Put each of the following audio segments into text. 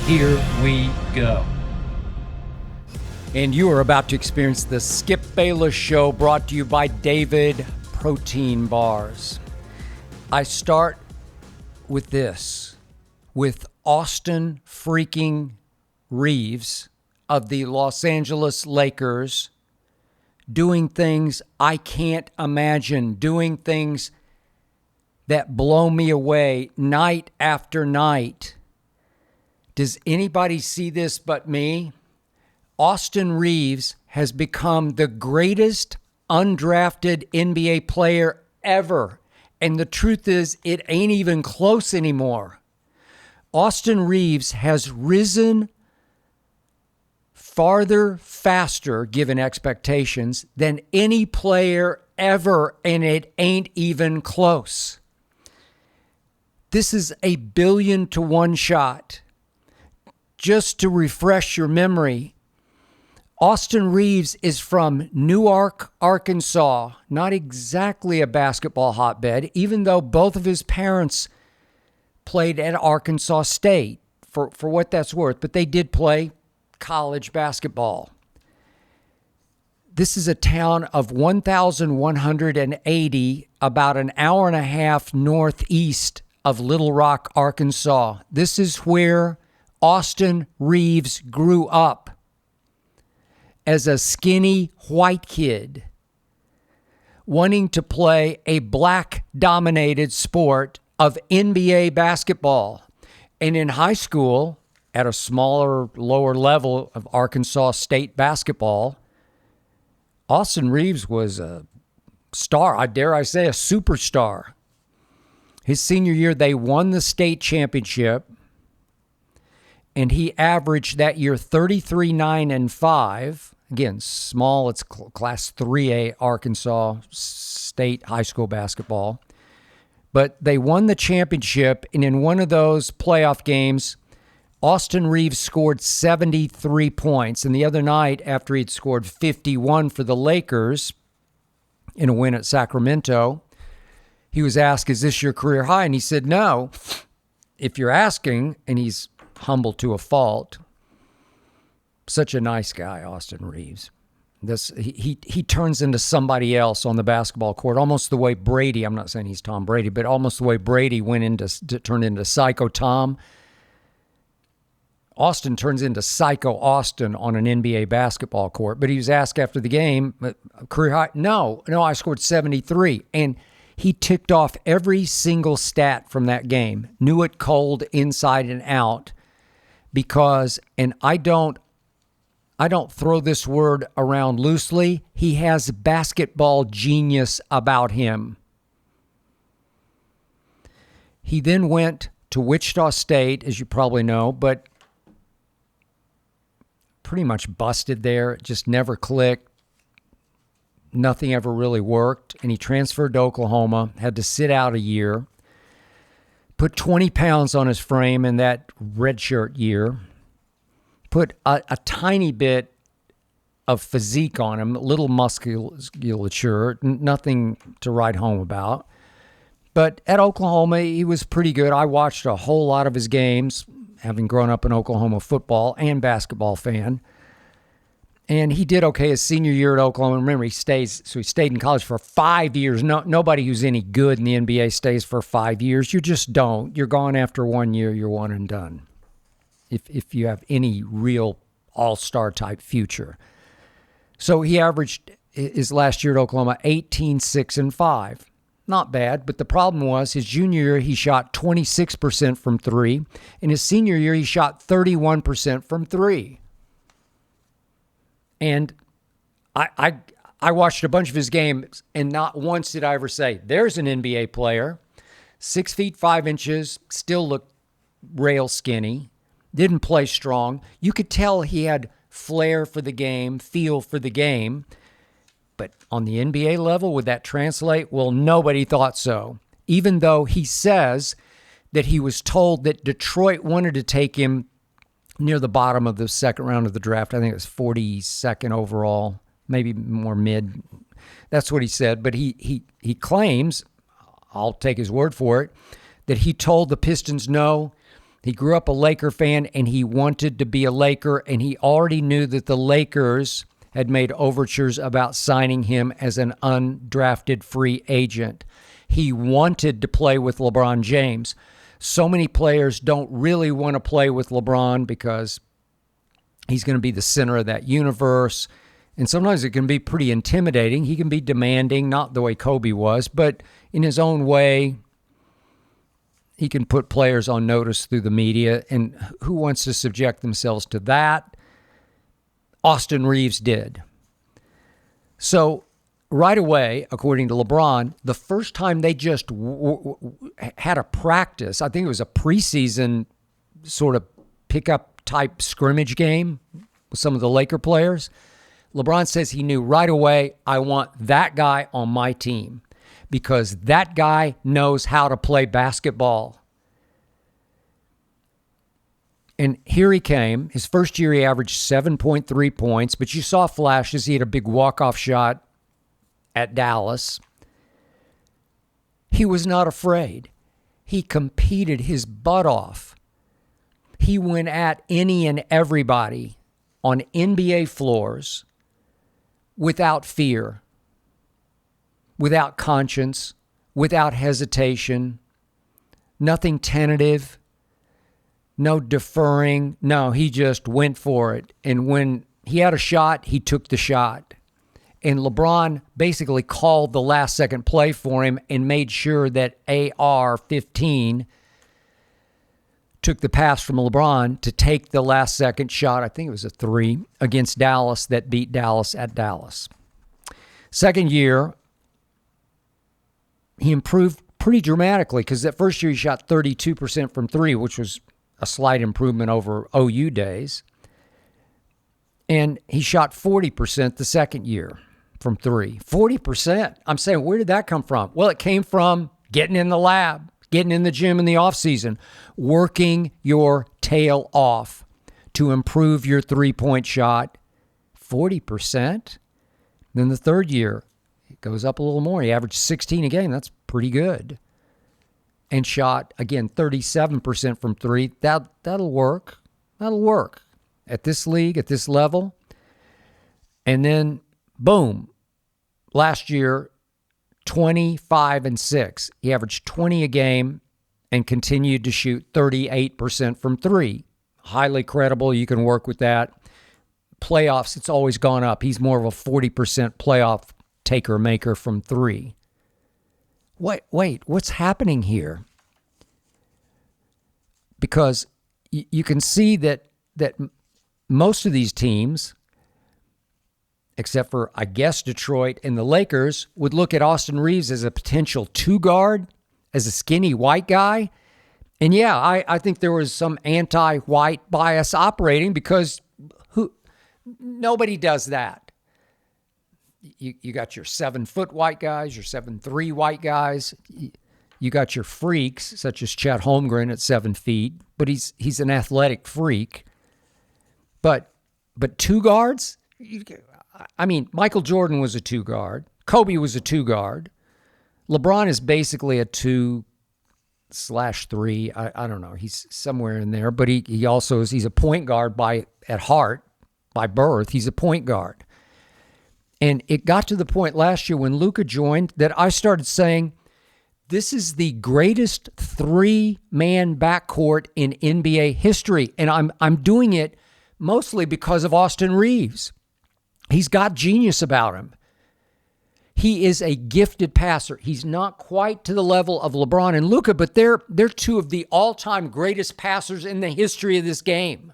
Here we go. And you are about to experience the Skip Bayless Show, brought to you by David Protein Bars. I start with this, with Austin freaking Reaves of the Los Angeles Lakers doing things I can't imagine, doing things that blow me away night after night. Does anybody see this but me? Austin Reaves has become the greatest undrafted NBA player ever. And the truth is, it ain't even close anymore. Austin Reaves has risen farther, faster, given expectations, than any player ever, and it ain't even close. This is a 1,000,000,000 shot. Just to refresh your memory, Austin Reaves is from Newark, Arkansas. Not exactly a basketball hotbed, even though both of his parents played at Arkansas State, for what that's worth. But they did play college basketball. This is a town of 1,180, about an hour and a half northeast of Little Rock, Arkansas. This is where Austin Reaves grew up as a skinny white kid wanting to play a black-dominated sport of NBA basketball. And in high school, at a smaller, lower level of Arkansas State basketball, Austin Reaves was a star, I dare say a superstar. His senior year, they won the state championship, and he averaged that year 33, 9, and 5. Again, small, it's Class 3A Arkansas State high school basketball. But they won the championship, and in one of those playoff games, Austin Reaves scored 73 points. And the other night, after he'd scored 51 for the Lakers in a win at Sacramento, he was asked, "Is this your career high?" And he said, "No. If you're asking," and he's humble to a fault. Such a nice guy, Austin Reaves. He turns into somebody else on the basketball court, almost the way Brady, I'm not saying he's Tom Brady, but almost the way Brady turned into Psycho Tom. Austin turns into Psycho Austin on an NBA basketball court. But he was asked after the game, career high? No, I scored 73. And he ticked off every single stat from that game, knew it cold, inside and out. Because, and I don't throw this word around loosely, he has basketball genius about him. He then went to Wichita State, as you probably know, but pretty much busted there. It just never clicked. Nothing ever really worked. And he transferred to Oklahoma, had to sit out a year. Put 20 pounds on his frame in that redshirt year. Put a tiny bit of physique on him, a little musculature, nothing to write home about. But at Oklahoma, he was pretty good. I watched a whole lot of his games, having grown up an Oklahoma football and basketball fan. And he did okay his senior year at Oklahoma. Remember, he stayed in college for 5 years. Nobody who's any good in the NBA stays for 5 years. You just don't. You're gone after 1 year. You're one and done. If you have any real all-star type future. So he averaged his last year at Oklahoma 18, 6, and 5. Not bad, but the problem was his junior year he shot 26% from three. In his senior year he shot 31% from three. And I watched a bunch of his games, and not once did I ever say, there's an NBA player, 6 feet 5 inches, still looked rail skinny, didn't play strong. You could tell he had flair for the game, feel for the game. But on the NBA level, would that translate? Well, nobody thought so. Even though he says that he was told that Detroit wanted to take him near the bottom of the second round of the draft. I think it was 42nd overall, maybe more mid. That's what he said. But he claims, I'll take his word for it, that he told the Pistons no He grew up a Laker fan, and he wanted to be a Laker, and he already knew that the Lakers had made overtures about signing him as an undrafted free agent. He wanted to play with LeBron James. So many players don't really want to play with LeBron because he's going to be the center of that universe. And sometimes it can be pretty intimidating. He can be demanding, not the way Kobe was, but in his own way, he can put players on notice through the media. And who wants to subject themselves to that? Austin Reaves did. So right away, according to LeBron, the first time they just had a practice, I think it was a preseason sort of pickup type scrimmage game with some of the Laker players, LeBron says he knew right away, I want that guy on my team because that guy knows how to play basketball. And here he came. His first year, he averaged 7.3 points, but you saw flashes. He had a big walk-off shot at Dallas. He was not afraid. He competed his butt off. He went at any and everybody on NBA floors without fear, without conscience, without hesitation, nothing tentative, no deferring. No, he just went for it. And when he had a shot, he took the shot. And LeBron basically called the last second play for him and made sure that AR-15 took the pass from LeBron to take the last second shot. I think it was a 3 against Dallas that beat Dallas at Dallas. Second year, he improved pretty dramatically because that first year he shot 32% from 3, which was a slight improvement over OU days. And he shot 40% the second year from 3. 40%. I'm saying, where did that come from? Well, it came from getting in the lab, getting in the gym in the offseason, working your tail off to improve your three-point shot. 40%. Then the third year, it goes up a little more. He averaged 16 a game. That's pretty good. And shot, again, 37% from 3. That'll work. That'll work at this league, at this level. And then, boom, last year, 25-6. He averaged 20 a game and continued to shoot 38% from 3. Highly credible. You can work with that. Playoffs, it's always gone up. He's more of a 40% playoff taker-maker from 3. Wait, what's happening here? Because you can see that most of these teams, except for, I guess, Detroit and the Lakers, would look at Austin Reaves as a potential 2-guard, as a skinny white guy. And yeah, I think there was some anti-white bias operating because nobody does that. You got your 7-foot white guys, your 7'3" white guys. You got your freaks, such as Chet Holmgren at 7 feet, but he's an athletic freak. But 2 guards? I mean, Michael Jordan was a 2-guard. Kobe was a 2-guard. LeBron is basically a 2/3. I don't know. He's somewhere in there, but he also he's a point guard at heart, by birth. He's a point guard. And it got to the point last year when Luka joined that I started saying, this is the greatest 3-man backcourt in NBA history. And I'm doing it mostly because of Austin Reaves. He's got genius about him. He is a gifted passer. He's not quite to the level of LeBron and Luka, but they're two of the all-time greatest passers in the history of this game.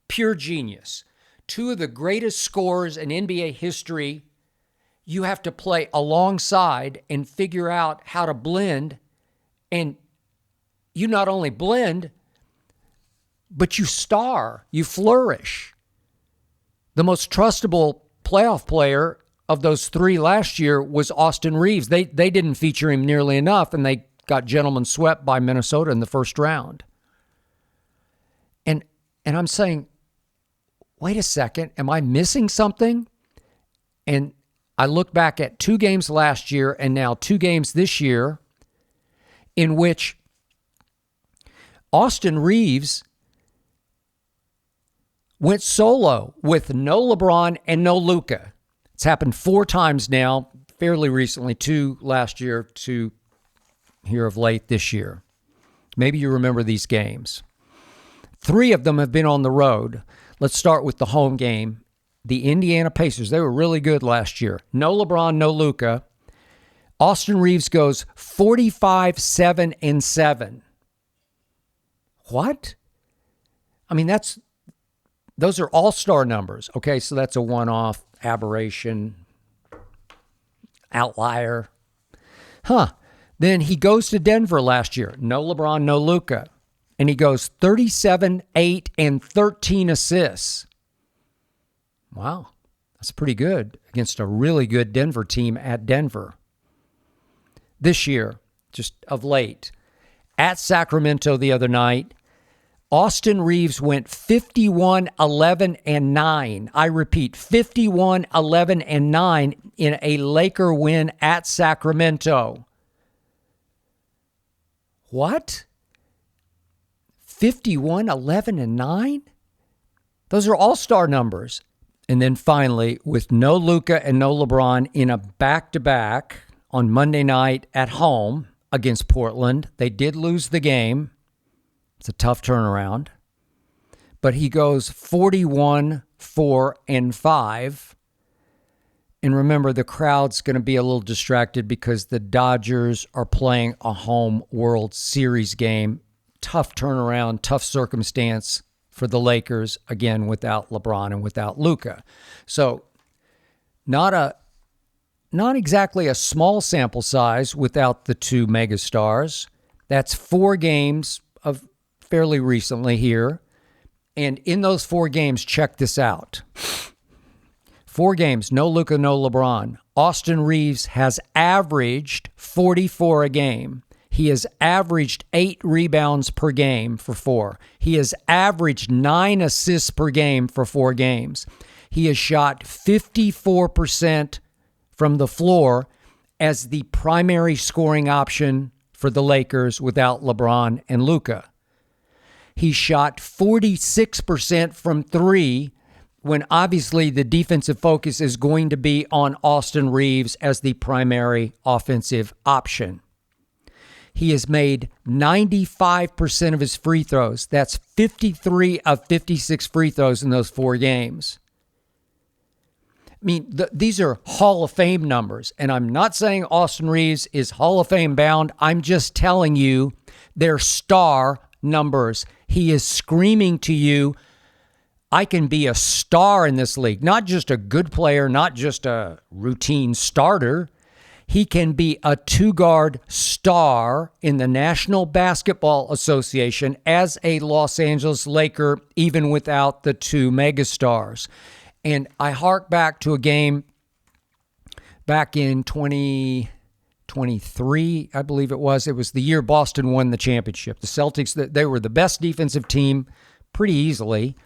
Pure genius. 2 of the greatest scorers in NBA history. You have to play alongside and figure out how to blend. And you not only blend, but you star, you flourish. The most trustable playoff player of those 3 last year was Austin Reaves. They didn't feature him nearly enough, and they got gentlemen swept by Minnesota in the first round. And I'm saying, wait a second, am I missing something? And I look back at 2 games last year and now 2 games this year in which Austin Reaves went solo with no LeBron and no Luka. It's happened 4 times now, fairly recently, 2 last year, 2 here of late this year. Maybe you remember these games. 3 of them have been on the road. Let's start with the home game. The Indiana Pacers, they were really good last year. No LeBron, no Luka. Austin Reaves goes 45-7-7. What? I mean, those are all-star numbers. Okay, so that's a one-off aberration, outlier. Then he goes to Denver last year. No LeBron, no Luka. And he goes 37-8 and 13 assists. Wow, that's pretty good against a really good Denver team at Denver. This year, just of late, at Sacramento the other night, Austin Reaves went 51-11-9. I repeat, 51-11-9 in a Laker win at Sacramento. What? 51-11-9? Those are all-star numbers. And then finally, with no Luka and no LeBron in a back-to-back on Monday night at home against Portland, they did lose the game. It's a tough turnaround. But he goes 41-4-5. And remember, the crowd's going to be a little distracted because the Dodgers are playing a home World Series game. Tough turnaround, tough circumstance for the Lakers, again, without LeBron and without Luka. So not exactly a small sample size without the 2 megastars. That's 4 games of fairly recently here. And in those 4 games, check this out. 4 games, no Luka, no LeBron. Austin Reaves has averaged 44 a game. He has averaged 8 rebounds per game for 4. He has averaged 9 assists per game for 4 games. He has shot 54% from the floor as the primary scoring option for the Lakers without LeBron and Luka. He shot 46% from 3 when obviously the defensive focus is going to be on Austin Reaves as the primary offensive option. He has made 95% of his free throws. That's 53 of 56 free throws in those 4 games. I mean, these are Hall of Fame numbers, and I'm not saying Austin Reaves is Hall of Fame bound. I'm just telling you they're star numbers. He is screaming to you, I can be a star in this league, not just a good player, not just a routine starter. He can be a 2-guard star in the National Basketball Association as a Los Angeles Laker, even without the 2 megastars. And I hark back to a game back in 2023, I believe it was. It was the year Boston won the championship. The Celtics, they were the best defensive team pretty easily,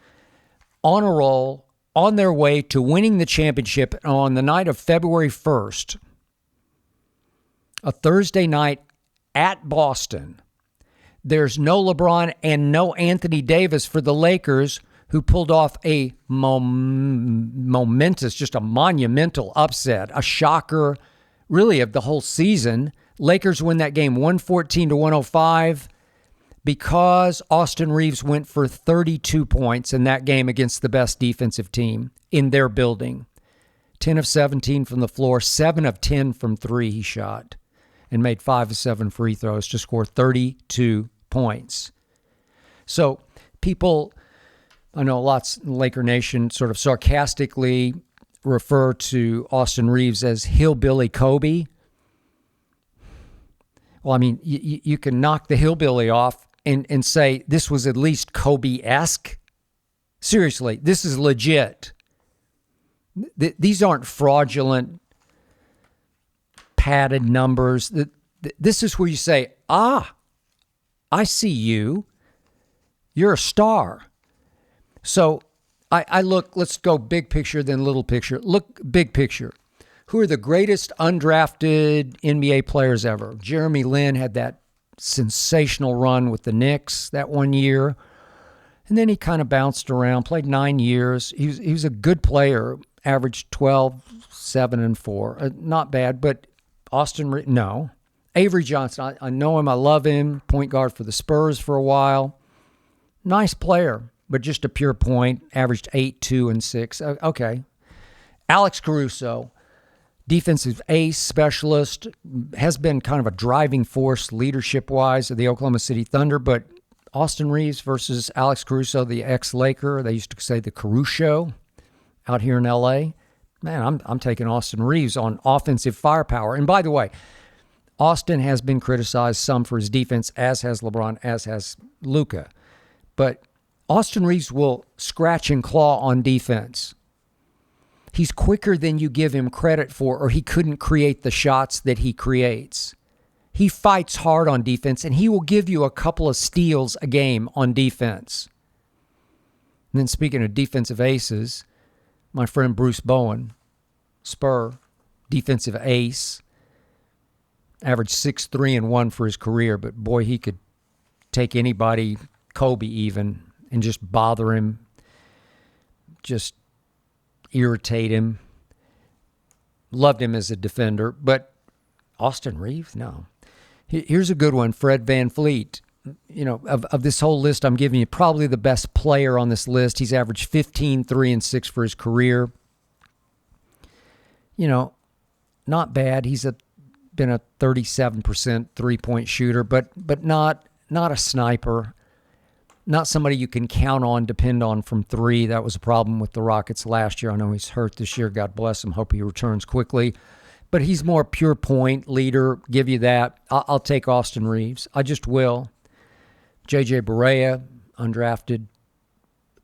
on a roll, on their way to winning the championship on the night of February 1st. A Thursday night at Boston. There's no LeBron and no Anthony Davis for the Lakers, who pulled off a momentous, just a monumental upset, a shocker, really, of the whole season. Lakers win that game 114-105 because Austin Reaves went for 32 points in that game against the best defensive team in their building. 10 of 17 from the floor, 7 of 10 from 3 he shot, and made 5 of 7 free throws to score 32 points. So people, I know lots in Laker Nation sort of sarcastically refer to Austin Reaves as Hillbilly Kobe. Well, I mean, you can knock the hillbilly off and say this was at least Kobe-esque. Seriously, this is legit. These aren't fraudulent, padded numbers. This is where you say, I see you. You're a star. So I look, let's go big picture, then little picture. Look, big picture. Who are the greatest undrafted NBA players ever? Jeremy Lin had that sensational run with the Knicks that one year. And then he kind of bounced around, played 9 years. He was a good player, averaged 12, 7, and 4. Not bad, but no. Avery Johnson, I know him, I love him. Point guard for the Spurs for a while. Nice player, but just a pure point. Averaged 8, 2, and 6. Okay. Alex Caruso, defensive ace specialist, has been kind of a driving force leadership-wise of the Oklahoma City Thunder, but Austin Reaves versus Alex Caruso, the ex-Laker. They used to say the Caruso out here in L.A. Man, I'm taking Austin Reaves on offensive firepower. And by the way, Austin has been criticized some for his defense, as has LeBron, as has Luka. But Austin Reaves will scratch and claw on defense. He's quicker than you give him credit for, or he couldn't create the shots that he creates. He fights hard on defense, and he will give you a couple of steals a game on defense. And then speaking of defensive aces, my friend Bruce Bowen, Spur, defensive ace, averaged 6, 3, and 1 for his career, but boy, he could take anybody, Kobe even, and just bother him, just irritate him. Loved him as a defender, but Austin Reaves, no. Here's a good one, Fred VanVleet. You know, of this whole list I'm giving you, probably the best player on this list. He's averaged 15, 3, and 6 for his career. You know, not bad. He's been a 37% three-point shooter, but not a sniper. Not somebody you can count on, depend on from three. That was a problem with the Rockets last year. I know he's hurt this year. God bless him. Hope he returns quickly. But he's more pure point leader. Give you that. I'll take Austin Reaves. I just will. J.J. Barea, undrafted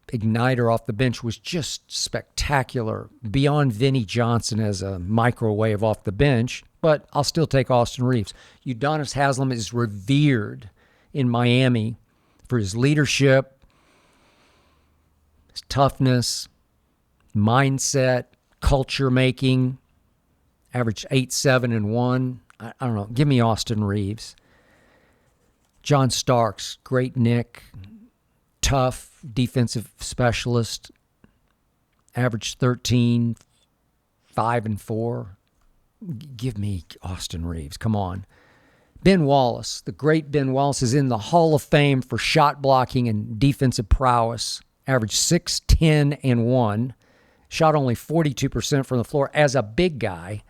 igniter off the bench, was just spectacular. Beyond Vinnie Johnson as a microwave off the bench. But I'll still take Austin Reaves. Udonis Haslem is revered in Miami for his leadership, his toughness, mindset, culture making. Averaged 8, 7, and 1. I don't know. Give me Austin Reaves. John Starks, great Nick, tough defensive specialist. Averaged 13, 5, and 4. Give me Austin Reaves. Come on. Ben Wallace, the great Ben Wallace, is in the Hall of Fame for shot blocking and defensive prowess. Averaged 6, 10, and 1. Shot only 42% from the floor as a big guy.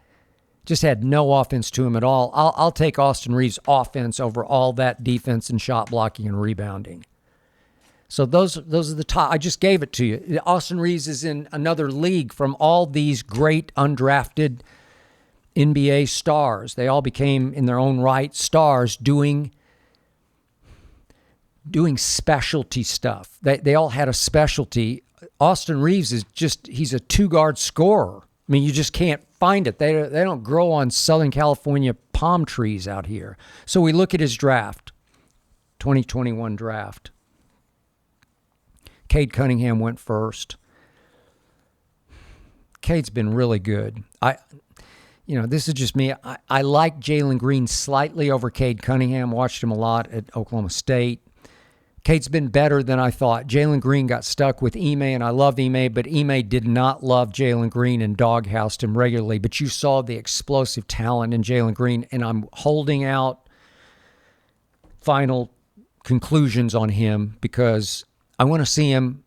Just had no offense to him at all. I'll take Austin Reaves' offense over all that defense and shot blocking and rebounding. So those are the top. I just gave it to you. Austin Reaves is in another league from all these great undrafted NBA stars. They all became, in their own right, stars doing specialty stuff. They all had a specialty. Austin Reaves is he's a two-guard scorer. I mean, you just can't find it. They don't grow on Southern California palm trees out here. So we look at his draft, 2021 draft. Cade Cunningham went first. Cade's been really good. This is just me. I like Jalen Green slightly over Cade Cunningham. Watched him a lot at Oklahoma State. Cade's been better than I thought. Jalen Green got stuck with Ime, and I love Ime, but Ime did not love Jalen Green and doghoused him regularly. But you saw the explosive talent in Jalen Green, and I'm holding out final conclusions on him because I want to see him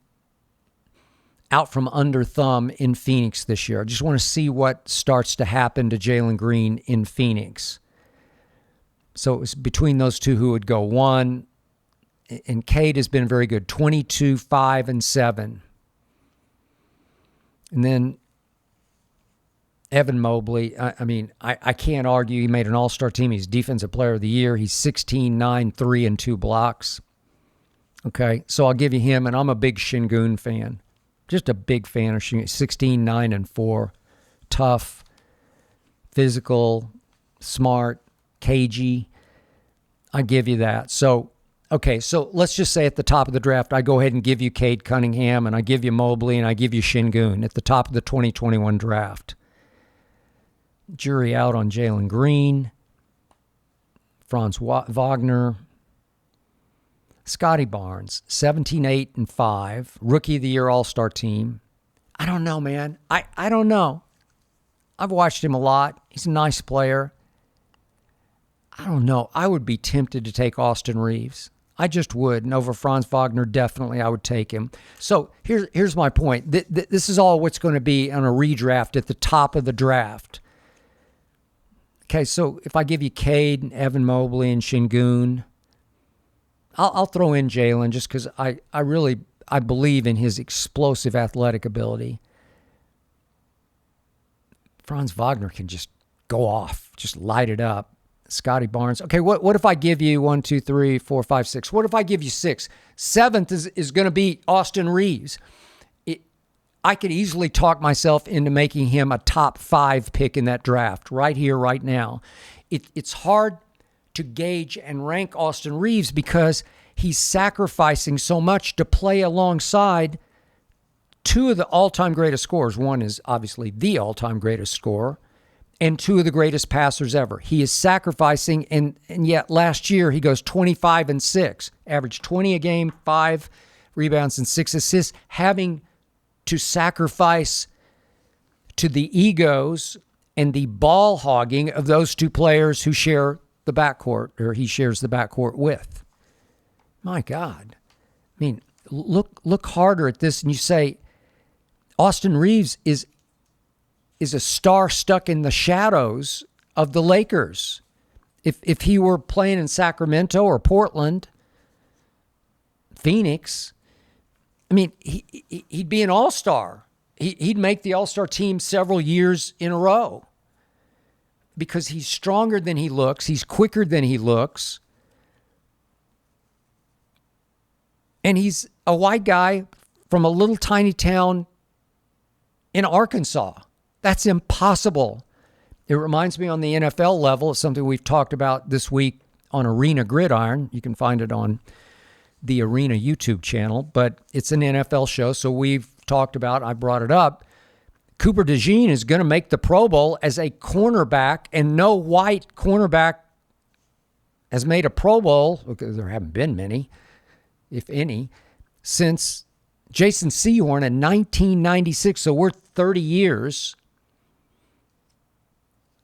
out from under thumb in Phoenix this year. I just want to see what starts to happen to Jalen Green in Phoenix. So it was between those two who would go one. And Cade has been very good, 22, 5, and 7. And then Evan Mobley, I can't argue. He made an all-star team. He's Defensive Player of the Year. He's 16, 9, 3, and 2 blocks. Okay, so I'll give you him, and I'm a big Şengün fan. Just a big fan of Şengün. 16, 9, and 4. Tough, physical, smart, cagey. I give you that. So let's just say at the top of the draft, I go ahead and give you Cade Cunningham, and I give you Mobley, and I give you Şengün at the top of the 2021 draft. Jury out on Jalen Green. Franz Wagner, Scotty Barnes, 17-8-5, Rookie of the Year All-Star team. I don't know, man. I don't know. I've watched him a lot. He's a nice player. I don't know. I would be tempted to take Austin Reaves. I just would. And over Franz Wagner, definitely I would take him. So here's my point. This is all what's going to be on a redraft at the top of the draft. Okay, so if I give you Cade and Evan Mobley and Şengün, I'll throw in Jalen just because I believe in his explosive athletic ability. Franz Wagner can just go off, just light it up. Scotty Barnes. Okay, what if I give you 1, 2, 3, 4, 5, 6? What if I give you 6? 7th is going to be Austin Reaves. I could easily talk myself into making him a top 5 pick in that draft right here, right now. It's hard to gauge and rank Austin Reaves because he's sacrificing so much to play alongside 2 of the all-time greatest scorers. One is obviously the all-time greatest scorer, and 2 of the greatest passers ever. He is sacrificing, and yet last year he goes 25-6, averaged 20 a game, 5 rebounds and 6 assists, having to sacrifice to the egos and the ball hogging of those 2 players who share the backcourt, or he shares the backcourt with. My God. I mean, look harder at this and you say, Austin Reaves is a star stuck in the shadows of the Lakers. If he were playing in Sacramento or Portland, Phoenix, I mean, he'd be an all-star. He'd make the all-star team several years in a row because he's stronger than he looks. He's quicker than he looks. And he's a white guy from a little tiny town in Arkansas. That's impossible. It reminds me on the NFL level of something we've talked about this week on Arena Gridiron. You can find it on the Arena YouTube channel, but it's an NFL show, so we've talked about, I brought it up, Cooper DeJean is going to make the Pro Bowl as a cornerback, and no white cornerback has made a Pro Bowl, because there haven't been many, if any, since Jason Sehorn in 1996, so we're 30 years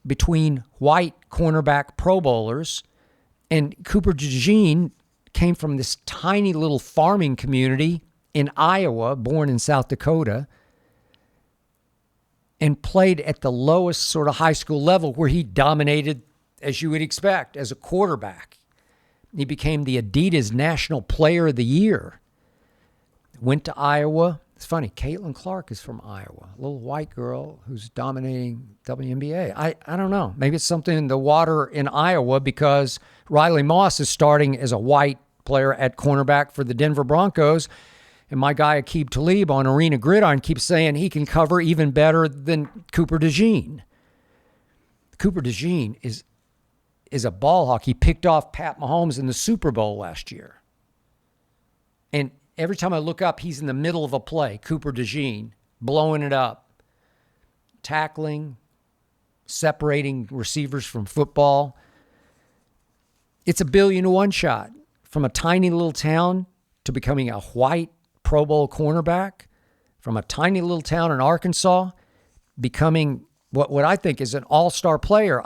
between white cornerback Pro Bowlers, and Cooper DeJean came from this tiny little farming community in Iowa, born in South Dakota, and played at the lowest sort of high school level where he dominated, as you would expect, as a quarterback. He became the Adidas National Player of the Year. Went to Iowa. It's funny, Caitlin Clark is from Iowa, a little white girl who's dominating WNBA. I don't know. Maybe it's something in the water in Iowa because Riley Moss is starting as a white player at cornerback for the Denver Broncos. And my guy Aqib Talib on Arena Gridiron keeps saying he can cover even better than Cooper DeJean. Cooper DeJean is a ball hawk. He picked off Pat Mahomes in the Super Bowl last year. And every time I look up, he's in the middle of a play, Cooper DeJean, blowing it up, tackling, separating receivers from football. It's a 1,000,000,000 shot from a tiny little town to becoming a white Pro Bowl cornerback, from a tiny little town in Arkansas, becoming what I think is an all-star player.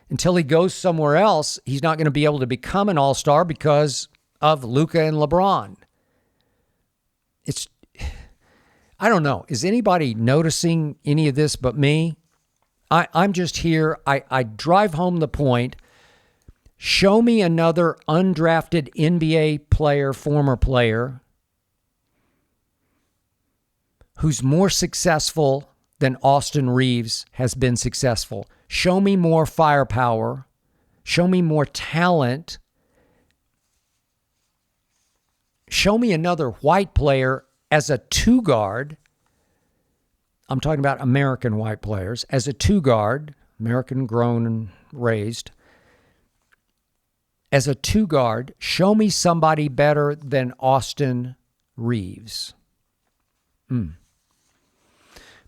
Until he goes somewhere else, he's not going to be able to become an all-star because of Luka and LeBron. I don't know. Is anybody noticing any of this but me? I'm just here. I drive home the point. Show me another undrafted NBA player, former player, who's more successful than Austin Reaves has been successful. Show me more firepower. Show me more talent. Show me another white player as a 2-guard. I'm talking about American white players. As a 2-guard, American grown and raised. As a 2-guard, show me somebody better than Austin Reaves.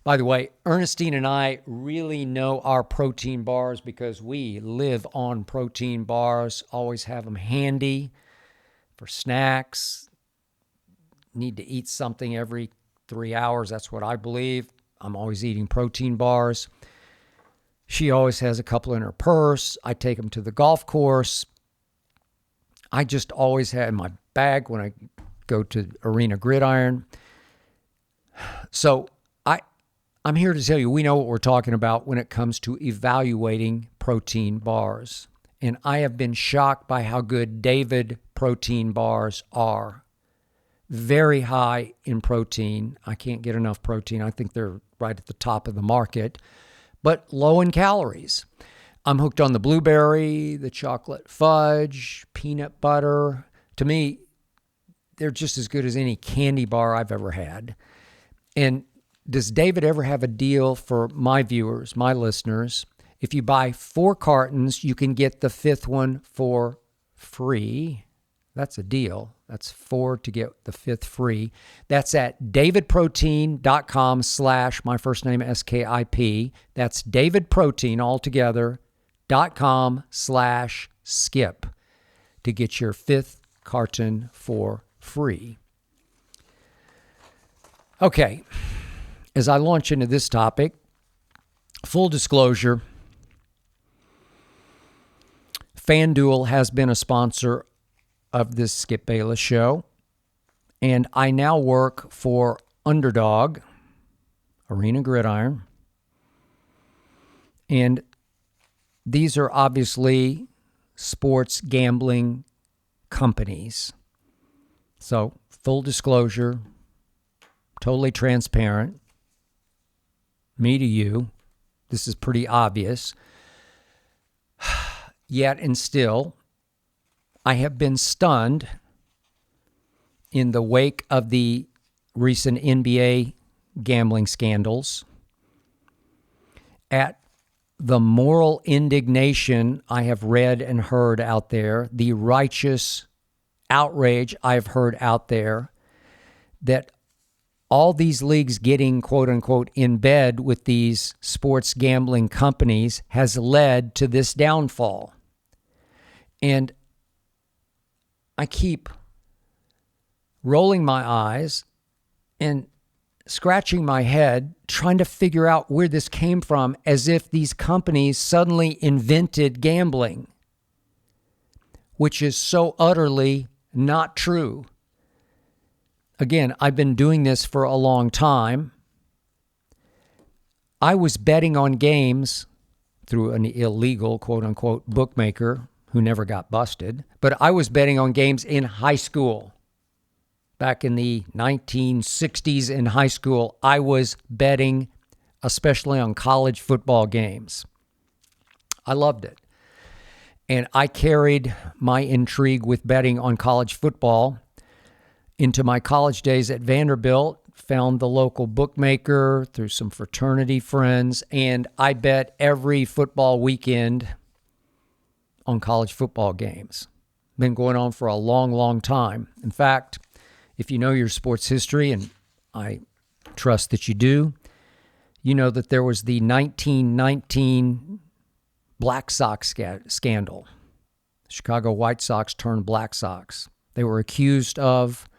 By the way, Ernestine and I really know our protein bars because we live on protein bars, always have them handy for snacks. Need to eat something every 3 hours. That's what I believe. I'm always eating protein bars. She always has a couple in her purse. I take them to the golf course. I just always have in my bag when I go to Arena Gridiron. So I'm here to tell you, we know what we're talking about when it comes to evaluating protein bars. And I have been shocked by how good David protein bars are. Very high in protein. I can't get enough protein. I think they're right at the top of the market, but low in calories. I'm hooked on the blueberry, the chocolate fudge, peanut butter. To me, they're just as good as any candy bar I've ever had. And does David ever have a deal for my viewers, my listeners? If you buy 4 cartons, you can get the 5th one for free. That's a deal. That's 4 to get the 5th free. That's at davidprotein.com / my first name SKIP. That's davidprotein altogether.com / skip to get your 5th carton for free. Okay, as I launch into this topic, full disclosure, FanDuel has been a sponsor of this Skip Bayless show, and I now work for Underdog, Arena Gridiron, and these are obviously sports gambling companies. So, full disclosure, totally transparent, me to you, this is pretty obvious. Yet and still, I have been stunned in the wake of the recent NBA gambling scandals at the moral indignation I have read and heard out there, the righteous outrage I've heard out there, that all these leagues getting, quote unquote, in bed with these sports gambling companies has led to this downfall. And I keep rolling my eyes and scratching my head, trying to figure out where this came from, as if these companies suddenly invented gambling, which is so utterly not true. Again, I've been doing this for a long time. I was betting on games through an illegal, quote unquote, bookmaker who never got busted, but I was betting on games in high school. Back in the 1960s in high school, I was betting, especially on college football games. I loved it. And I carried my intrigue with betting on college football into my college days at Vanderbilt, found the local bookmaker through some fraternity friends, and I bet every football weekend on college football games. Been going on for a long, long time. In fact, if you know your sports history, and I trust that you do, you know that there was the 1919 Black Sox scandal. Chicago White Sox turned Black Sox. They were accused of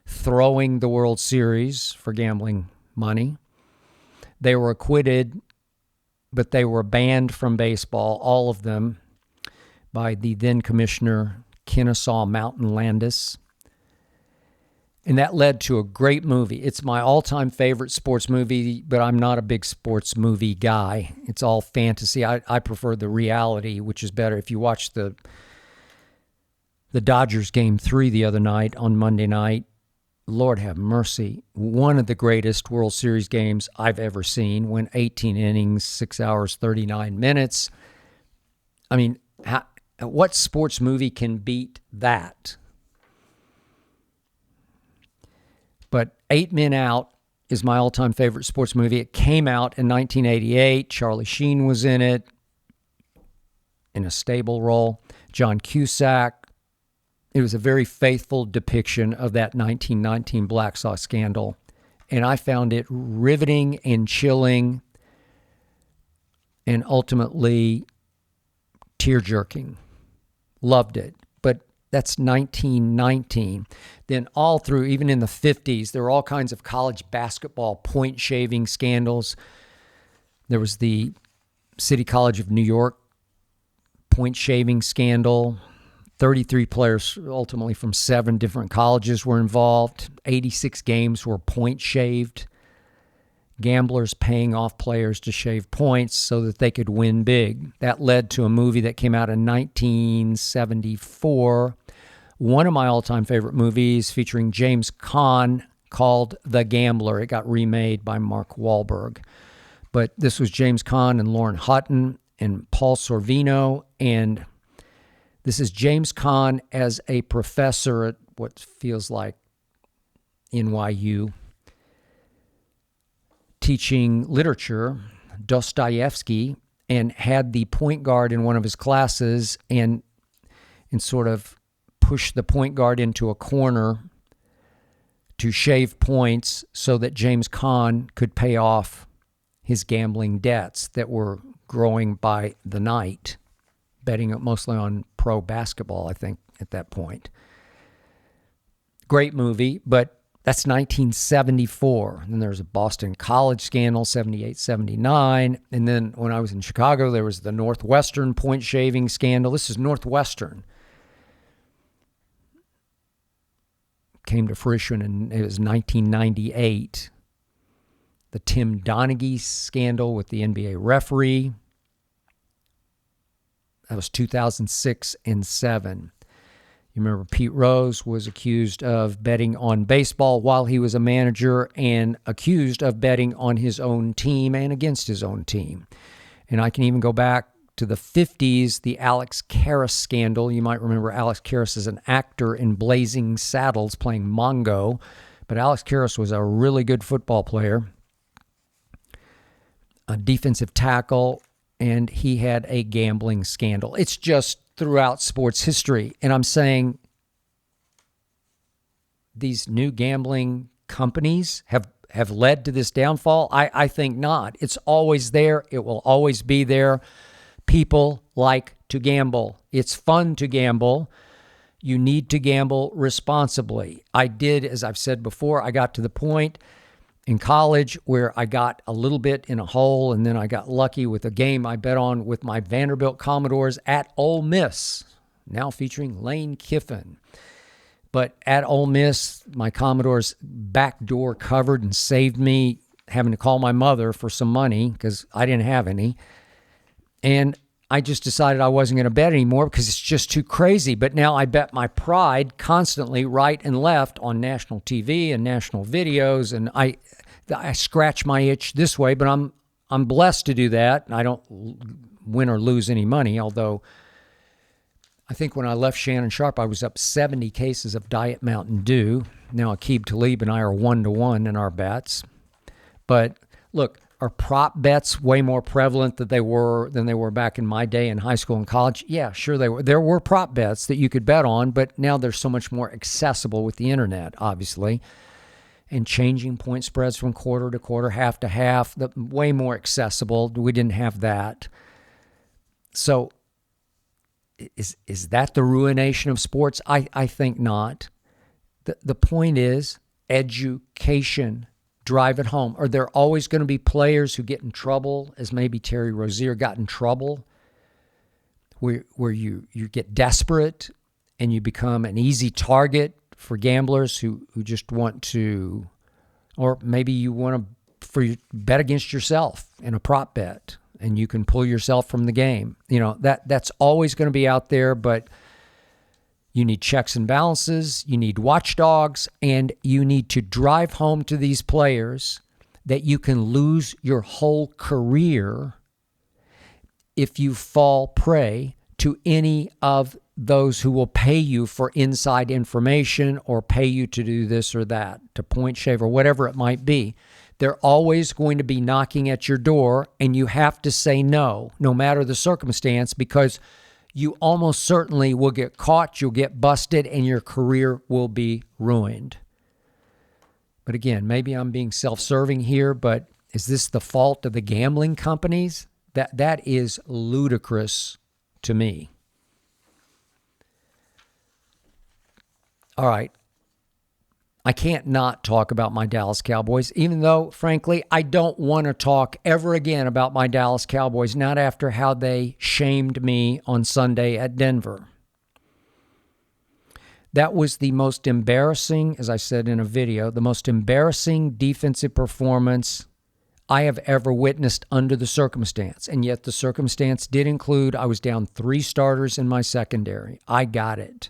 throwing the World Series for gambling money. They were acquitted, but they were banned from baseball, all of them, by the then commissioner, Kennesaw Mountain Landis. And that led to a great movie. It's my all-time favorite sports movie, but I'm not a big sports movie guy. It's all fantasy. I prefer the reality, which is better. If you watch the Dodgers Game 3 the other night on Monday night, Lord have mercy, one of the greatest World Series games I've ever seen. Went 18 innings, 6 hours, 39 minutes. I mean, what sports movie can beat that? But 8 Men Out is my all-time favorite sports movie. It came out in 1988. Charlie Sheen was in it in a stable role. John Cusack. It was a very faithful depiction of that 1919 Black Sox scandal. And I found it riveting and chilling and ultimately tear-jerking. Loved it. But that's 1919. Then all through, even in the 50s, there were all kinds of college basketball point-shaving scandals. There was the City College of New York point-shaving scandal. 33 players, ultimately from 7 different colleges, were involved. 86 games were point-shaved. Gamblers paying off players to shave points so that they could win big. That led to a movie that came out in 1974. One of my all-time favorite movies featuring James Caan called The Gambler. It got remade by Mark Wahlberg. But this was James Caan and Lauren Hutton and Paul Sorvino. And this is James Caan as a professor at what feels like NYU, teaching literature, Dostoevsky, and had the point guard in one of his classes and sort of pushed the point guard into a corner to shave points so that James Caan could pay off his gambling debts that were growing by the night, betting mostly on pro basketball, I think, at that point. Great movie, but that's 1974. And then there's a Boston College scandal, 78, 79. And then when I was in Chicago, there was the Northwestern point shaving scandal. This is Northwestern. Came to fruition, and it was 1998. The Tim Donaghy scandal with the NBA referee. That was 2006 and 7. You remember Pete Rose was accused of betting on baseball while he was a manager and accused of betting on his own team and against his own team. And I can even go back to the 50s, the Alex Karras scandal. You might remember Alex Karras as an actor in Blazing Saddles playing Mongo. But Alex Karras was a really good football player, a defensive tackle, and he had a gambling scandal. It's just throughout sports history. And I'm saying these new gambling companies have led to this downfall. I think not. It's always there. It will always be there. People like to gamble. It's fun to gamble. You need to gamble responsibly. I did, as I've said before, I got to the point in college where I got a little bit in a hole, and then I got lucky with a game I bet on with my Vanderbilt Commodores at Ole Miss, now featuring Lane Kiffin. But at Ole Miss, my Commodores back door covered and saved me having to call my mother for some money because I didn't have any. And I just decided I wasn't going to bet anymore because it's just too crazy. But now I bet my pride constantly right and left on national TV and national videos, and I scratch my itch this way, but I'm blessed to do that. I don't win or lose any money, although I think when I left Shannon Sharp, I was up 70 cases of Diet Mountain Dew. Now Aqib Talib and I are 1-to-1 in our bets. But look, are prop bets way more prevalent than they were back in my day in high school and college? Yeah, sure they were. There were prop bets that you could bet on, but now they're so much more accessible with the internet, obviously. And changing point spreads from quarter to quarter, half to half, way more accessible. We didn't have that. So is that the ruination of sports? I think not. The point is education. Drive it home. Are there always going to be players who get in trouble, as maybe Terry Rozier got in trouble, where you get desperate and you become an easy target for gamblers who just want to, or maybe you want to bet against yourself in a prop bet and you can pull yourself from the game. You know, that's always going to be out there, but you need checks and balances, you need watchdogs, and you need to drive home to these players that you can lose your whole career if you fall prey to any of those who will pay you for inside information or pay you to do this or that, to point shave or whatever it might be. They're always going to be knocking at your door, and you have to say no matter the circumstance, because you almost certainly will get caught, you'll get busted, and your career will be ruined. But again, maybe I'm being self-serving here, but is this the fault of the gambling companies? That is ludicrous to me. All right. I can't not talk about my Dallas Cowboys, even though, frankly, I don't want to talk ever again about my Dallas Cowboys, not after how they shamed me on Sunday at Denver. That was the most embarrassing, as I said in a video, the most embarrassing defensive performance I have ever witnessed under the circumstance. And yet the circumstance did include I was down 3 starters in my secondary. I got it.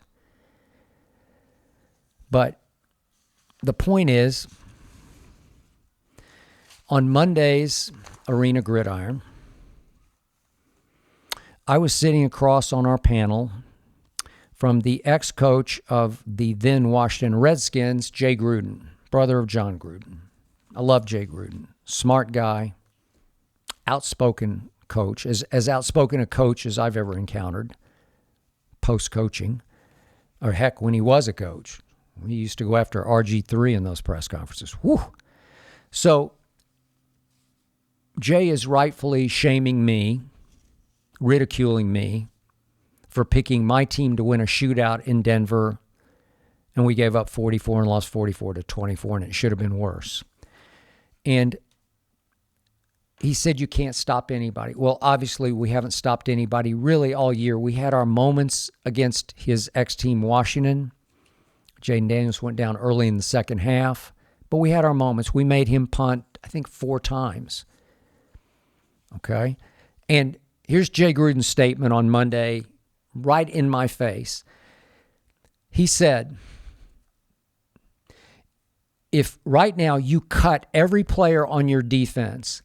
But the point is, on Monday's Arena Gridiron, I was sitting across on our panel from the ex-coach of the then Washington Redskins, Jay Gruden, brother of John Gruden. I love Jay Gruden. Smart guy, outspoken coach, as outspoken a coach as I've ever encountered post-coaching, or heck, when he was a coach. We used to go after RG3 in those press conferences. Whew. So Jay is rightfully shaming me, ridiculing me for picking my team to win a shootout in Denver, and we gave up 44 and lost 44-24, and it should have been worse. And he said you can't stop anybody. Well, obviously we haven't stopped anybody really all year. We had our moments against his ex-team Washington. Jaden Daniels went down early in the second half, but we had our moments. We made him punt, I think, 4 times. Okay? And here's Jay Gruden's statement on Monday, right in my face. He said, if right now you cut every player on your defense,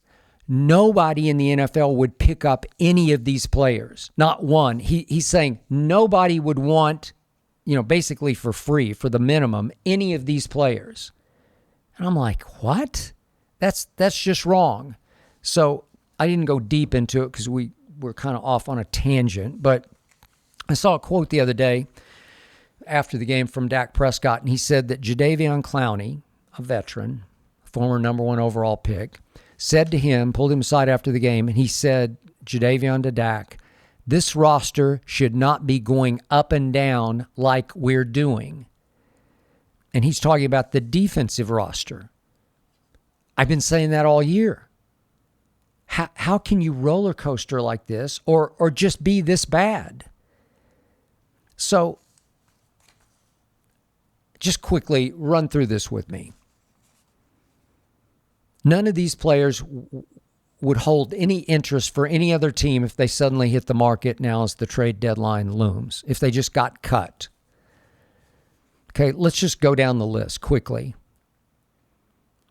nobody in the NFL would pick up any of these players. Not one. He's saying nobody would want, basically for free, for the minimum, any of these players. And I'm like, what? That's just wrong. So I didn't go deep into it because we were kind of off on a tangent. But I saw a quote the other day after the game from Dak Prescott, and he said that Jadeveon Clowney, a veteran, former number 1 overall pick, said to him, pulled him aside after the game, and he said, Jadeveon to Dak, this roster should not be going up and down like we're doing. And he's talking about the defensive roster. I've been saying that all year. How can you roller coaster like this or just be this bad? So just quickly run through this with me. None of these players would hold any interest for any other team if they suddenly hit the market now as the trade deadline looms, if they just got cut. Okay, let's just go down the list quickly.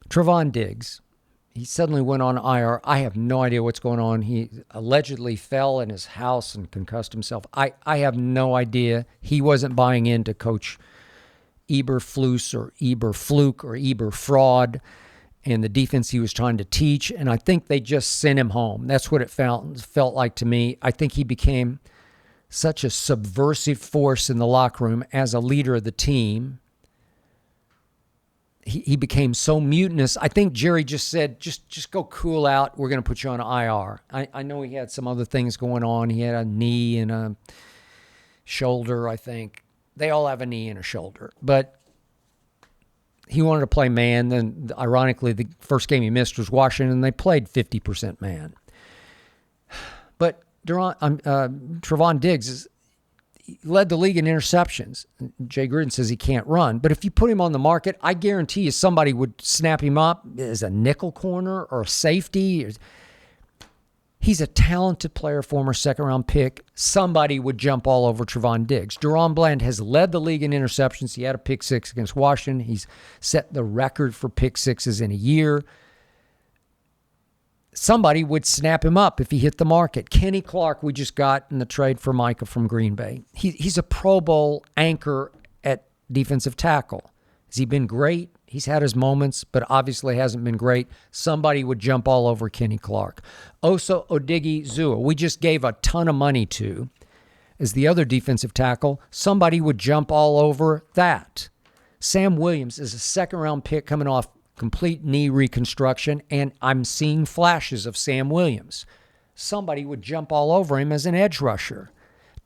Trevon Diggs, he suddenly went on IR. I have no idea what's going on. He allegedly fell in his house and concussed himself. I have no idea. He wasn't buying into Coach Eberflus or Eberfluke or Eberfraud and the defense he was trying to teach, and I think they just sent him home. That's what it felt like to me. I think he became such a subversive force in the locker room as a leader of the team. He became so mutinous. I think Jerry just said, just go cool out. We're going to put you on IR. I know he had some other things going on. He had a knee and a shoulder, I think. They all have a knee and a shoulder. But he wanted to play man. Then, ironically, the first game he missed was Washington, and they played 50% man. But Trevon Diggs led the league in interceptions. Jay Gruden says he can't run. But if you put him on the market, I guarantee you somebody would snap him up as a nickel corner or a safety. He's a talented player, former second-round pick. Somebody would jump all over Trevon Diggs. Deron Bland has led the league in interceptions. He had a pick 6 against Washington. He's set the record for pick 6s in a year. Somebody would snap him up if he hit the market. Kenny Clark, we just got in the trade for Micah from Green Bay. He's a Pro Bowl anchor at defensive tackle. Has he been great? He's had his moments, but obviously hasn't been great. Somebody would jump all over Kenny Clark. Osa Odighi-Zua, we just gave a ton of money to, as the other defensive tackle. Somebody would jump all over that. Sam Williams is a second-round pick coming off complete knee reconstruction, and I'm seeing flashes of Sam Williams. Somebody would jump all over him as an edge rusher.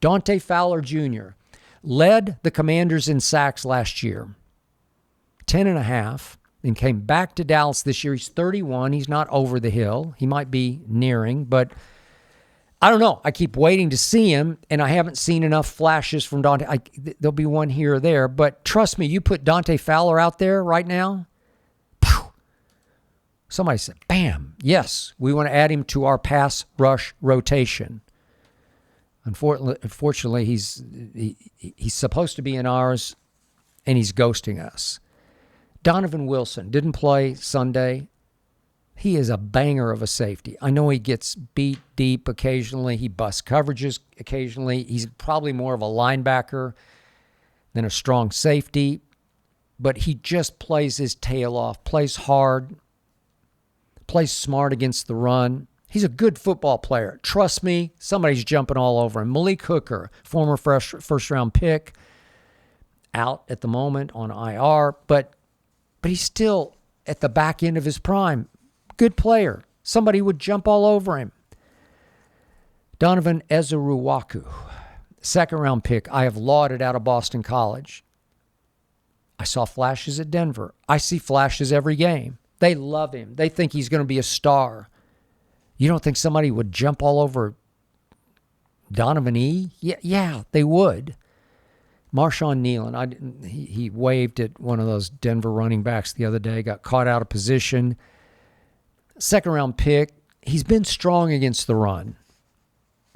Dante Fowler Jr. led the Commanders in sacks last year, 10.5, and came back to Dallas this year. He's 31. He's not over the hill. He might be nearing, but I don't know. I keep waiting to see him, and I haven't seen enough flashes from Dante. There'll be one here or there, but trust me, you put Dante Fowler out there right now, phew, somebody said, bam, yes, we want to add him to our pass rush rotation. Unfortunately, he's supposed to be in ours, and he's ghosting us. Donovan Wilson didn't play Sunday. He is a banger of a safety. I know he gets beat deep occasionally. He busts coverages occasionally. He's probably more of a linebacker than a strong safety, but he just plays his tail off, plays hard, plays smart against the run. He's a good football player. Trust me, somebody's jumping all over him. Malik Hooker, former first-round pick, out at the moment on IR, but he's still at the back end of his prime. Good player. Somebody would jump all over him. Donovan Ezeruwaku, second-round pick. I have lauded out of Boston College. I saw flashes at Denver. I see flashes every game. They love him. They think he's going to be a star. You don't think somebody would jump all over Donovan E? Yeah, they would. Marshawn Nealon, he waved at one of those Denver running backs the other day, got caught out of position. Second-round pick. He's been strong against the run.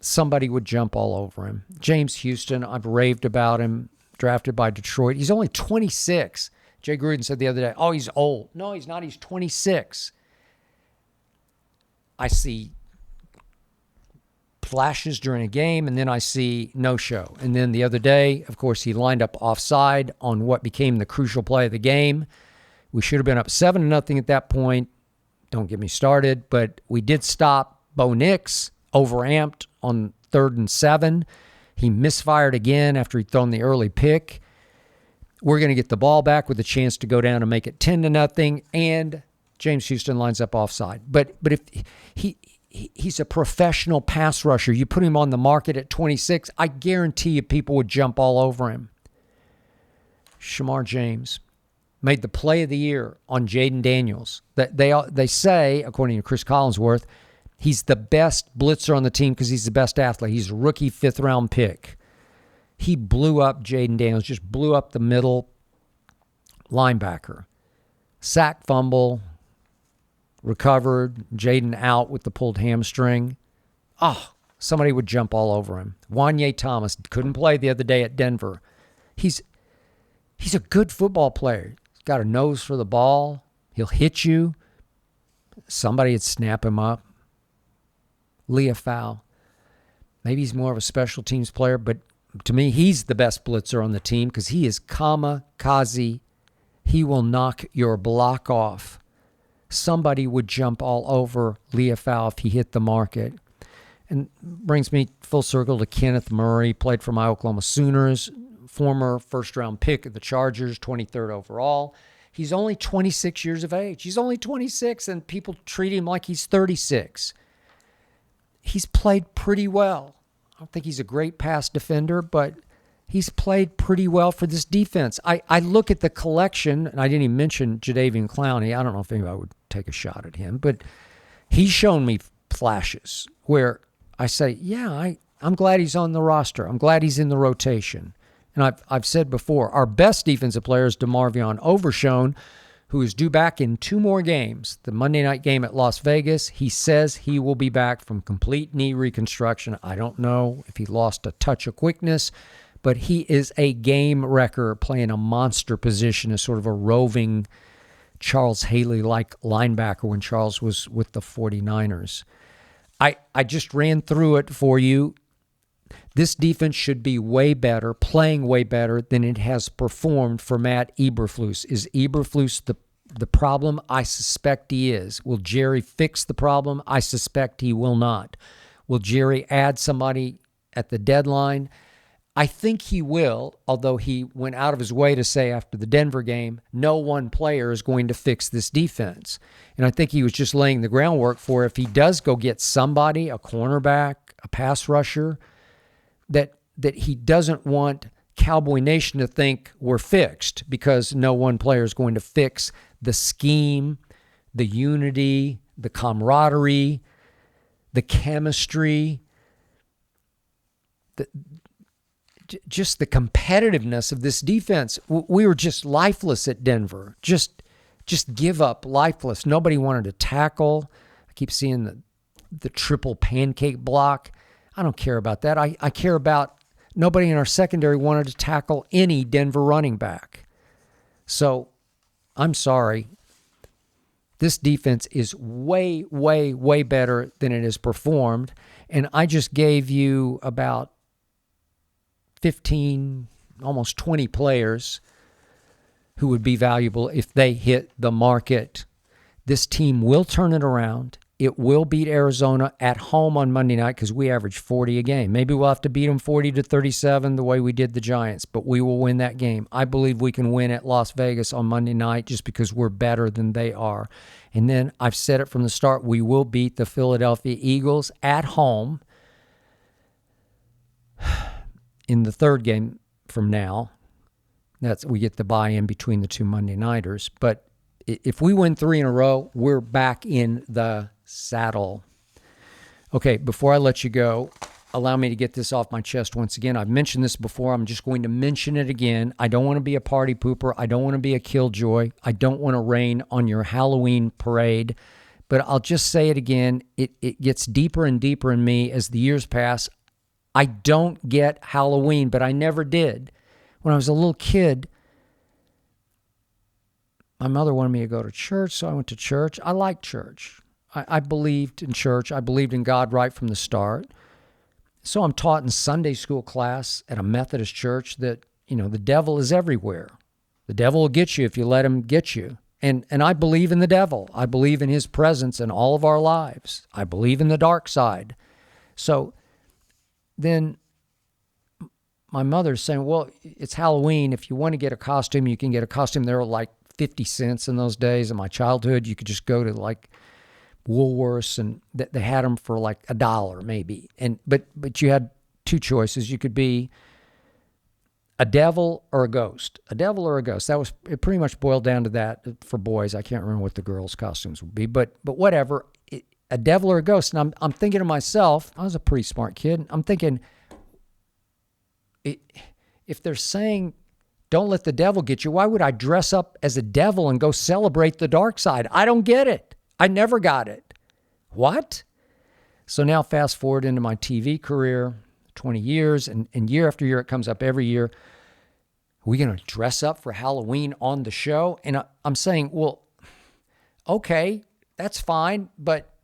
Somebody would jump all over him. James Houston, I've raved about him, drafted by Detroit. He's only 26. Jay Gruden said the other day, oh, he's old. No, he's not. He's 26. I see flashes during a game, and then I see no-show. And then the other day, of course, he lined up offside on what became the crucial play of the game. We should have been up 7-0 at that point. Don't get me started, but we did stop Bo Nix, overamped on 3rd and 7. He misfired again after he'd thrown the early pick. We're going to get the ball back with a chance to go down and make it 10-0, and James Houston lines up offside. But if he's a professional pass rusher, you put him on the market at 26, I guarantee you people would jump all over him. Shamar James made the play of the year on Jaden Daniels. They say, according to Chris Collinsworth, he's the best blitzer on the team because he's the best athlete. He's a rookie 5th-round pick. He blew up Jaden Daniels, just blew up the middle linebacker. Sack, fumble, recovered, Jaden out with the pulled hamstring. Oh, somebody would jump all over him. Wanye Thomas couldn't play the other day at Denver. He's a good football player. He's got a nose for the ball. He'll hit you. Somebody would snap him up. Leah Fowl. Maybe he's more of a special teams player, but to me, he's the best blitzer on the team because he is kamikaze. He will knock your block off. Somebody would jump all over Leah Fowl if he hit the market. And brings me full circle to Kenneth Murray, played for my Oklahoma Sooners, former first-round pick of the Chargers, 23rd overall. He's only 26 years of age. He's only 26, and people treat him like he's 36. He's played pretty well. I don't think he's a great pass defender, but he's played pretty well for this defense. I look at the collection, and I didn't even mention Jadeveon Clowney. I don't know if anybody would take a shot at him, but he's shown me flashes where I say, yeah, I'm glad he's on the roster. I'm glad he's in the rotation. And I've said before, our best defensive player is DeMarvion Overshown, who is due back in 2 more games. The Monday night game at Las Vegas, he says he will be back from complete knee reconstruction. I don't know if he lost a touch of quickness, but he is a game wrecker playing a monster position as sort of a roving Charles Haley-like linebacker when Charles was with the 49ers. I just ran through it for you. This defense should be way better, playing way better than it has performed for Matt Eberflus. Is Eberflus the problem? I suspect he is. Will Jerry fix the problem? I suspect he will not. Will Jerry add somebody at the deadline? I think he will, although he went out of his way to say after the Denver game, no one player is going to fix this defense. And I think he was just laying the groundwork for if he does go get somebody, a cornerback, a pass rusher, that he doesn't want Cowboy Nation to think we're fixed, because no one player is going to fix the scheme, the unity, the camaraderie, the chemistry, just the competitiveness of this defense. We were just lifeless at Denver. Just give up, lifeless. Nobody wanted to tackle. I keep seeing the triple pancake block. I don't care about that. I care about nobody in our secondary wanted to tackle any Denver running back. So I'm sorry. This defense is way, way, way better than it has performed. And I just gave you about 15, almost 20 players who would be valuable if they hit the market. This team will turn it around. It will beat Arizona at home on Monday night, because we average 40 a game. Maybe we'll have to beat them 40-37 the way we did the Giants, but we will win that game. I believe we can win at Las Vegas on Monday night just because we're better than they are. And then I've said it from the start, we will beat the Philadelphia Eagles at home in the third game from now. We get the buy-in between the two Monday nighters. But if we win 3 in a row, we're back in the saddle. Okay, before I let you go, allow me to get this off my chest once again. I've mentioned this before. I'm just going to mention it again. I don't want to be a party pooper. I don't want to be a killjoy. I don't want to rain on your Halloween parade. But I'll just say it again. It gets deeper and deeper in me as the years pass. I don't get Halloween, but I never did. When I was a little kid, my mother wanted me to go to church, so I went to church. I liked church. I believed in church. I believed in God right from the start. So I'm taught in Sunday school class at a Methodist church that, the devil is everywhere. The devil will get you if you let him get you. And I believe in the devil. I believe in his presence in all of our lives. I believe in the dark side. So then my mother's saying, well, it's Halloween. If you want to get a costume, you can get a costume. They were like 50 cents in those days. In my childhood, you could just go to like Woolworths, and they had them for like $1 maybe. But you had two choices. You could be a devil or a ghost. A devil or a ghost. It pretty much boiled down to that for boys. I can't remember what the girls' costumes would be, but whatever. A devil or a ghost. And I'm thinking to myself, I was a pretty smart kid. I'm thinking, if they're saying don't let the devil get you, why would I dress up as a devil and go celebrate the dark side? I don't get it. I never got it. What? So now fast forward into my TV career, 20 years, and year after year it comes up every year. Are we going to dress up for Halloween on the show? And I'm saying, well, okay, that's fine, but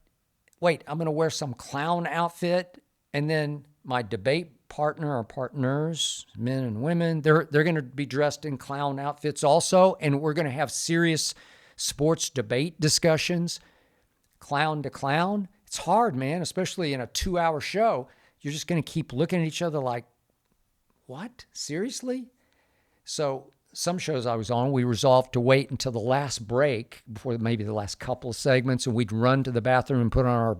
wait, I'm going to wear some clown outfit, and then my debate partner or partners, men and women, they're going to be dressed in clown outfits also, and we're going to have serious sports debate discussions, clown to clown. It's hard, man, especially in a 2-hour show. You're just going to keep looking at each other like, what? Seriously? So some shows I was on, we resolved to wait until the last break, before maybe the last couple of segments, and we'd run to the bathroom and put on our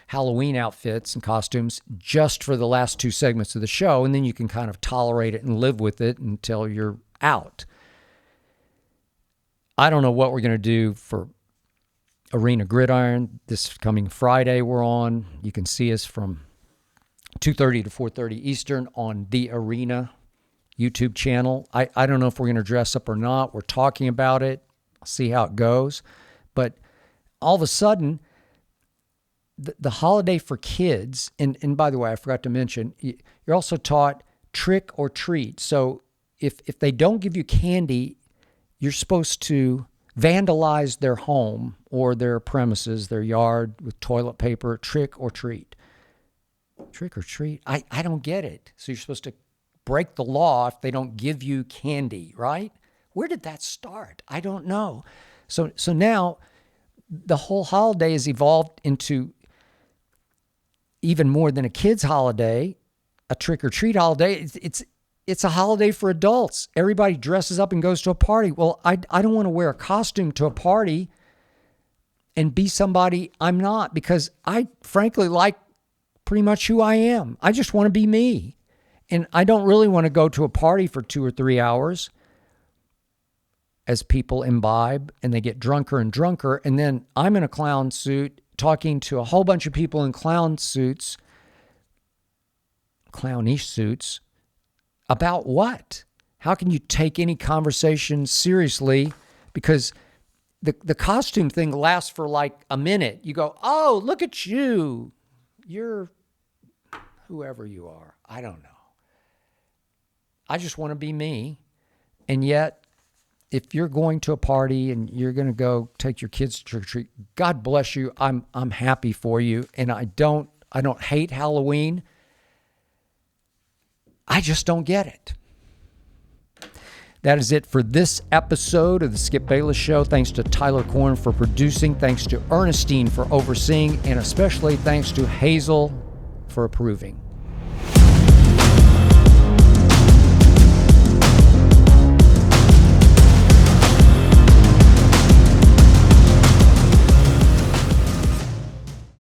Halloween outfits and costumes just for the last 2 segments of the show, and then you can kind of tolerate it and live with it until you're out. I don't know what we're going to do for Arena Gridiron. This coming Friday we're on. You can see us from 2:30 to 4:30 Eastern on the Arena YouTube channel. I don't know if we're going to dress up or not. We're talking about it. I'll see how it goes. But all of a sudden, the holiday for kids, and by the way, I forgot to mention, you're also taught trick or treat. So if they don't give you candy, you're supposed to vandalize their home or their premises, their yard, with toilet paper. Trick or treat. Trick or treat? I don't get it. So you're supposed to break the law if they don't give you candy, right? Where did that start? I don't know. So now the whole holiday has evolved into even more than a kid's holiday, a trick or treat holiday. it's a holiday for adults. Everybody dresses up and goes to a party. Well, I don't want to wear a costume to a party and be somebody I'm not, because I frankly like pretty much who I am. I just want to be me. And I don't really want to go to a party for 2 or 3 hours as people imbibe and they get drunker and drunker. And then I'm in a clown suit talking to a whole bunch of people in clown suits, clownish suits, about what? How can you take any conversation seriously? Because the costume thing lasts for like a minute. You go, oh, look at you. You're whoever you are. I don't know. I just want to be me. And yet, if you're going to a party and you're going to go take your kids to trick or treat, God bless you. I'm happy for you. And I don't hate Halloween. I just don't get it. That is it for this episode of the Skip Bayless Show. Thanks to Tyler Korn for producing. Thanks to Ernestine for overseeing. And especially thanks to Hazel for approving.